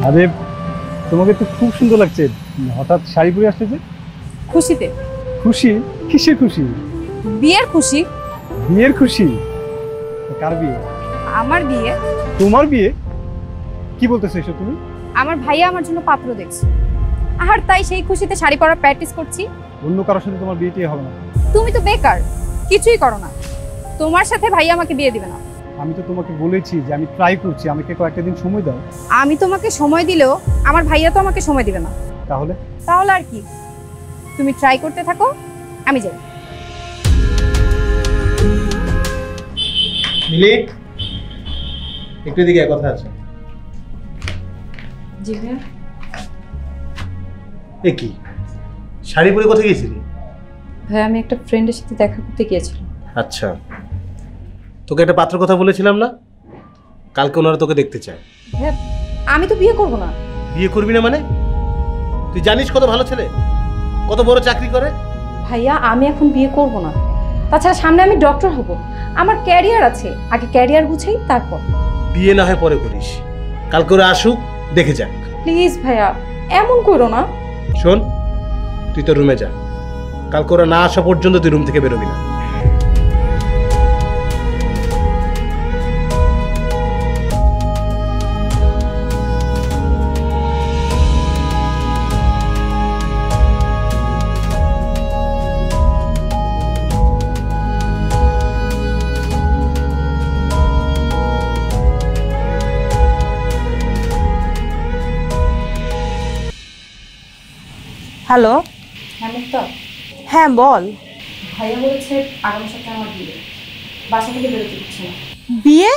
আরে তোমাকে তো খুব সুন্দর লাগছে, হঠাৎ শাড়ি পরে আসলে যে? খুশিতে। খুশি? কিসের খুশি? বিয়ের খুশি। বিয়ের খুশি? কার বিয়ে? আমার বিয়ে। তোমার বিয়ে? কি বলতেছো এসব তুমি? আমার ভাইয়া আমার জন্য পাত্র দেখছে, আর তাই সেই খুশিতে শাড়ি পরার প্র্যাকটিস করছি। অন্য কারোর সাথে তোমার বিয়েটি হবে না। তুমি তো বেকার, কিছুই করো না, তোমার সাথে ভাইয়া আমাকে বিয়ে দিবে না। আমি তো তোমাকে বলেছি যে আমি ট্রাই করছি, আমাকে কয়েকটা দিন সময় দাও। আমি তোমাকে সময় দিলেও আমার ভাইয়া তো আমাকে সময় দিবে না। তাহলে? তাহলে আর কি, তুমি ট্রাই করতে থাকো, আমি যাই। মিলি, একটু দিকে কথা আছে। জি ভাইয়া। এ কি শাড়ি পরে কোথায় গেছিলি? ভাই আমি একটা ফ্রেন্ডের সাথে দেখা করতে গিয়েছিলাম। আচ্ছা, তোকে একটা পাত্র কথা বলেছিলাম না, কালকে ওনারা তোকে দেখতে চায়। ভাইয়া আমি তো বিয়ে করব না। বিয়ে করবি না মানে? তুই জানিস কত ভালো ছেলে, কত বড় চাকরি করে। ভাইয়া আমি এখন বিয়ে করব না, তাছাড়া সামনে আমি ডক্টর হব, আমার ক্যারিয়ার আছে, আগে ক্যারিয়ার গুছাই তারপর। বিয়ে না হয় পরে করিস, কালকে ওরা আসুক, দেখে যাক। প্লিজ ভাইয়া এমন করো না। শোন, তুই তো রুমে যা, কালকে ওরা না আসা পর্যন্ত তুই রুম থেকে বেরোবি না। হ্যালো। হ্যাঁ মুক্তা। হ্যাঁ বল। ভাইয়া বলেছে আগামী সপ্তাহে আমার বিয়ে, বাসা থেকে বেরোতে দিচ্ছে না। বিয়ে?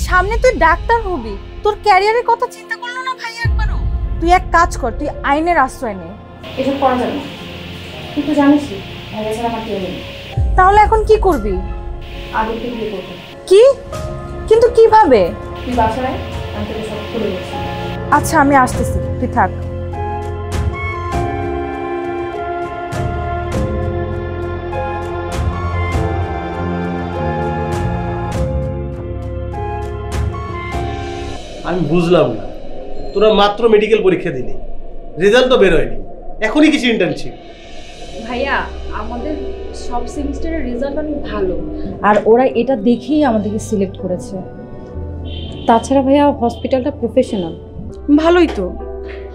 সামনে তুই ডাক্তার হবি, তোর ক্যারিয়ারের কথা চিন্তা করলো না ভাই একবারও? তুই এক কাজ কর, তুই আইনের আশ্রয় নে। এসব করা যাবে না, তুই তো জানিসই ভাইয়া ছাড়া আমার কেউ নেই। তাহলে এখন কি করবি? আদরকে বিয়ে করবো। কি? কিন্তু কিভাবে? তুই বাসায়, আমি তোকে সব খুলে বলছি। আচ্ছা আমি আসতেছি, তুই থাক। আমি বুঝলাম না, তোরা মাত্র মেডিকেল পরীক্ষা দিলি, রেজাল্ট তো বের হয়নি, এখনই কিছু ইন্টার্নশিপ? ভাইয়া আমাদের সব সেমিস্টারের রেজাল্ট অনেক ভালো, আর ওরা এটা দেখেই আমাদেরকে সিলেক্ট করেছে। তাছাড়া ভাইয়া হসপিটালটা প্রফেশনাল। ভালোই তো।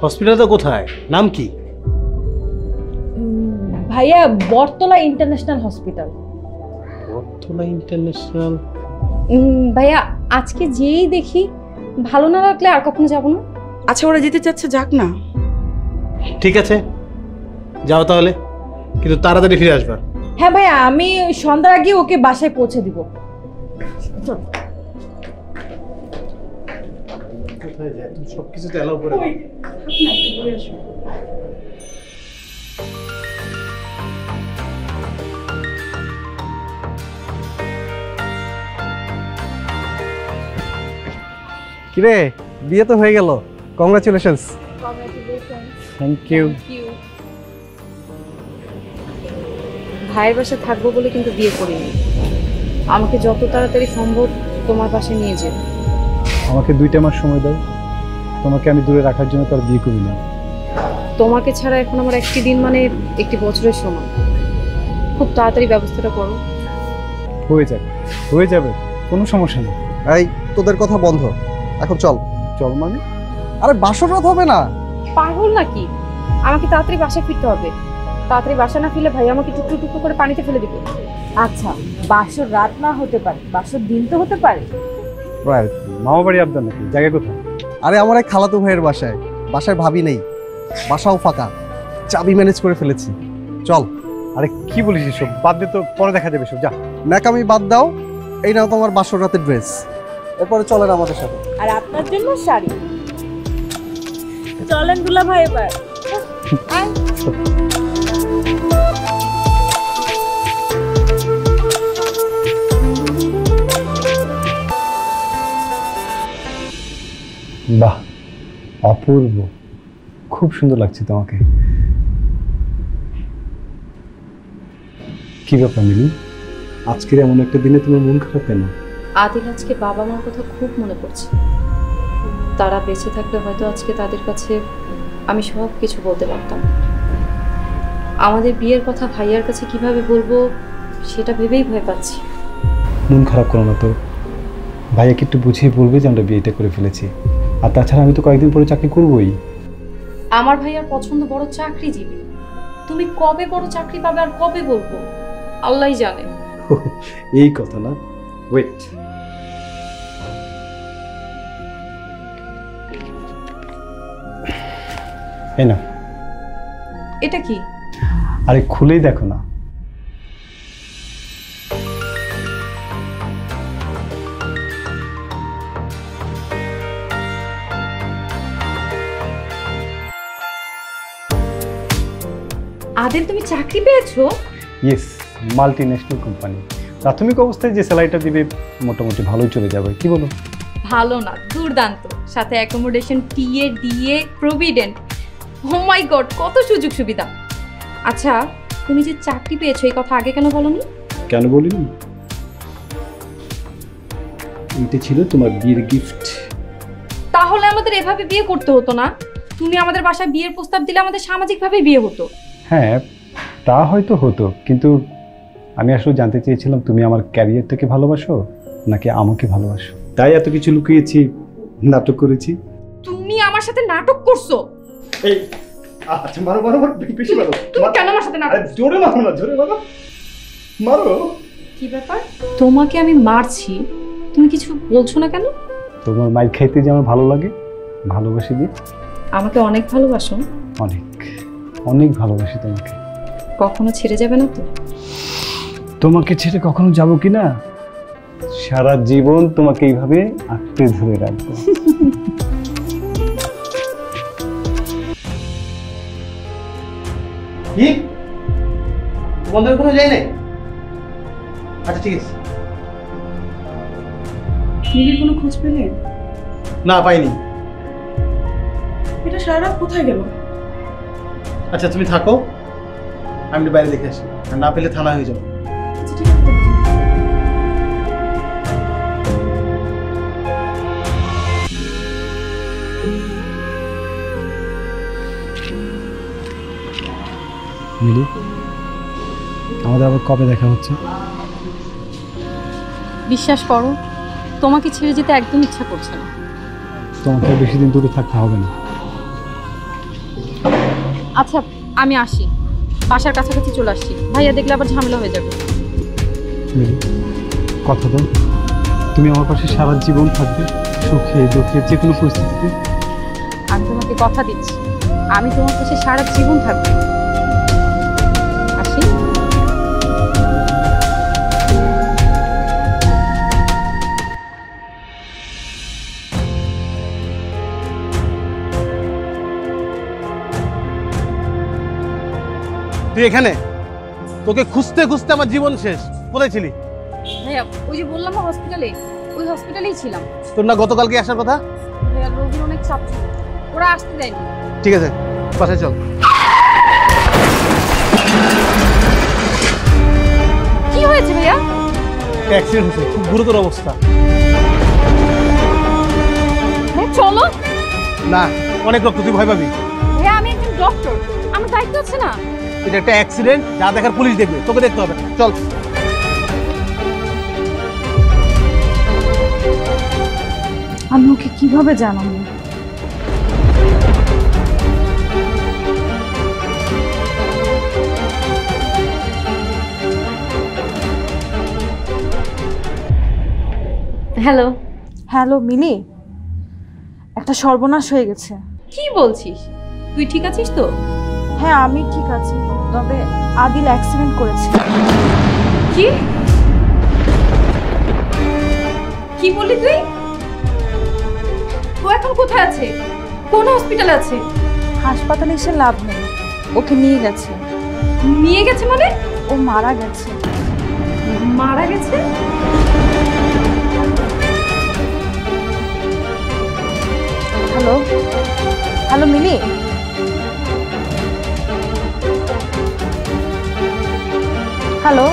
হসপিটালটা কোথায়, নাম কি? ভাইয়া বটতলা ইন্টারন্যাশনাল হসপিটাল। বটতলা ইন্টারন্যাশনাল? ভাইয়া আজকে যেই দেখি, ভালো না লাগলে আর কখনো যাবো না। আচ্ছা ওরা যেতে চাচ্ছে, যাক না। ঠিক আছে যাও তাহলে, কিন্তু তাড়াতাড়ি ফিরে আসবা। হ্যাঁ ভাইয়া, আমি সন্ধ্যার আগে ওকে বাসায় পৌঁছে দিব। কোথায় যায়, তুমি সবকিছুতে অ্যালাউ করে দাও। কিরে, বিয়ে তো হয়ে গেল, কংগ্রাচুলেশনস। Thank you. ভাইয়ের বাসায় থাকবো বলে কিন্তু বিয়ে করিনি, আমাকে যত তাড়াতাড়ি সম্ভব তোমার বাসায় নিয়ে যেও। আমাকে 2টা মাস সময় দাও, তোমাকে আমি দূরে রাখার জন্য তো আর বিয়ে করি না। তোমাকে ছাড়া এখন আমার একটি দিন মানে একটি বছরের সমান, খুব তাড়াতাড়ি ব্যবস্থাটা করো। হয়ে যাবে, হয়ে যাবে, কোনো সমস্যা নেই। এই তোদের কথা বন্ধ, এখন চল। চল মানে? আরে বাসর রাত হবে না? পাগল নাকি? আমাকে তাড়াতাড়ি বাসায় ফিরতে হবে, তাড়াতাড়ি বাসা না ফিরলে ভাই আমাকে টুকরো টুকরো করে পানিতে ফেলে দিবে। আচ্ছা বাসর রাত না হতে পারে, বাসর দিন তো হতে পারে। রাইট, মামা বাড়ি আবদার নাকি? জায়গা কোথায়? আরে আমার এক খালাতো ভাইয়ের বাসায়, বাসায় ভাবি নেই, বাসাও ফাঁকা, চাবি ম্যানেজ করে ফেলেছি। চল। আরে কি বলিস এসব, বাদ দে তো, পরে দেখা যাবে সব, যা। ন্যাকামি বাদ দাও, এই নাও তোমার বাসর রাতের ড্রেস, এরপরে চলেন আমাদের সাথে। আর আপনার জন্য শাড়ি। চলেন দুলা ভাই এবার। বাহ, অপূর্ব, খুব সুন্দর লাগছে তোমাকে। কি ব্যাপার মিলি, আজকের এমন একটা দিনে তোমার মন খারাপ কেন? আদিল আজকে বাবা মার কথা খুব মনে পড়ছে। তারা বেঁচে থাকলে হয়তো আজকে তাদের কাছে আমি সব কিছু বলতে পারতাম। আমাদের বিয়ের কথা ভাইয়ার কাছে কিভাবে বলবো সেটা ভেবেই ভয় পাচ্ছি। মন খারাপ করো না তো, ভাইয়াকে একটু বুঝিয়ে বলবে যে আমরা বিয়েটা করে ফেলেছি। আর তাছাড়া আমি তো কয়েকদিন পরে চাকরি করবোই। আমার ভাইয়ার পছন্দ বড় চাকরিজীবী। তুমি কবে বড় চাকরি পাবে আর কবে বলবো আল্লাহই জানে। এই কথা না, ওয়েট। এই না, এটা কি? আরে খুলেই দেখো না। আদিল, তুমি চাকরি পেয়েছো? Yes, multi national company. প্রাথমিক অবস্থায় যে স্যালারিটা দিবে মোটামুটি ভালোই চলে যাবে, কি বলো? ভালো না, দুর্দান্ত। সাথে অ্যাকোমোডেশন, টিএ, ডিএ, প্রভিডেন্ট। ও মাই গড, কত সুযোগ সুবিধা। আচ্ছা, তুমি যে চাকরি পেয়েছো এই কথা আগে কেন বলনি? কেন বলিনি? এটা ছিল তোমার বিয়ের গিফট। তাহলে আমাদের এভাবে বিয়ে করতে হতো না। তুমি আমাদের বাসায় বিয়ের প্রস্তাব দিলে আমাদের সামাজিকভাবে বিয়ে হতো। হ্যাঁ, তা হয়তো হতো, কিন্তু আমি আসলে জানতে চেয়েছিলাম তুমি আমার ক্যারিয়ারটাকে ভালোবাসো নাকি আমাকে ভালোবাসো। তাই এত কিছু লুকিয়েছি, নাটক করেছি। তুমি আমার সাথে নাটক করছো। এই আচ্ছা, মারো মারো মারো, বেশি মারো। তুমি কেন আমার সাথে নাটক? জোরে মারো না, জোরে মারো, মারো। কি ব্যাপার? তোমাকে আমি মারছি, তুমি কিছু বলছো না কেন? তোমার মাইর খাইতে যে আমার ভালো লাগে, ভালোবাসি দিই। আমাকে অনেক ভালোবাসো? অনেক অনেক ভালোবাসি তোমাকে। কখনো ছেড়ে যাবে না তো? তোমাকে ছেড়ে কখনো যাবো কিনা, সারা জীবন তোমাকে এইভাবে আঁকড়ে ধরে রাখবো। কি তোমাদের কোনো যাই নাই? আচ্ছা ঠিক আছে। মিলির কোনো খোঁজ পেলে? না, পাইনি। এটা সারা রাত কোথায় গেল? আচ্ছা তুমি থাকো, আমি একটু বাইরে দেখে আসি, আর না পেলে থানা হয়ে যাবো। আচ্ছা ঠিক আছে। মিলি, আমাদের আবার কবে দেখা হচ্ছে? বিশ্বাস করো, তোমাকে ছেড়ে যেতে একদম ইচ্ছা করছে না। তোমাকে আর বেশি দিন দূরে থাকতে হবে না। আচ্ছা, আমি আসি, বাসার কাছাকাছি চলে আসছি। ভাইয়া দেখলে আবার ঝামেলা হয়ে যাবে। মিলি, কথা দাও, তুমি আমার পাশে সারা জীবন থাকবে, সুখে দুঃখে যে কোনো পরিস্থিতিতে। আমি তোমাকে কথা দিচ্ছি, আমি তোমার পাশে সারা জীবন থাকবো। আসি। তুই এখানে? তোকে খুঁজতে খুঁজতে আমার জীবন শেষ। কোথায় ছিলি? ভাইয়া, ওই যে বললাম না হসপিটালে, ওই হসপিটালেই ছিলাম। তোর না গতকালকে আসার কথা? ভাইয়া, রোগীর অনেক চাপ ছিল, ওরা আসতে দেয়নি। ঠিক আছে, বাসায় চল। কি হয়েছে ভাইয়া? অ্যাক্সিডেন্ট হয়েছে, খুব গুরুতর অবস্থা। ভাইয়া চলো। না, অনেক রক্ত, তুই ভয় পাবি। ভাইয়া, আমি একজন ডক্টর, আমার দায়িত্ব আছে না? এটা একটা অ্যাক্সিডেন্ট, যা দেখার পুলিশ দেখবে, তোকে দেখতে হবে। চল। আমি ওকে কিভাবে জানাবো? হ্যালো। হ্যালো মিলি, একটা সর্বনাশ হয়ে গেছে। কি বলছিস? তুই ঠিক আছিস তো? হ্যাঁ আমি ঠিক আছি, তবে আদিল অ্যাক্সিডেন্ট করেছে। কি কি বললি তুই? ও এখন কোথায় আছে? কোন হসপিটালে আছে? হাসপাতালে এসে লাভ নেই, ওকে নিয়ে গেছে। নিয়ে গেছে মানে? ও মারা গেছে। মারা গেছে? হ্যালো হ্যালো মিলি, হ্যালো।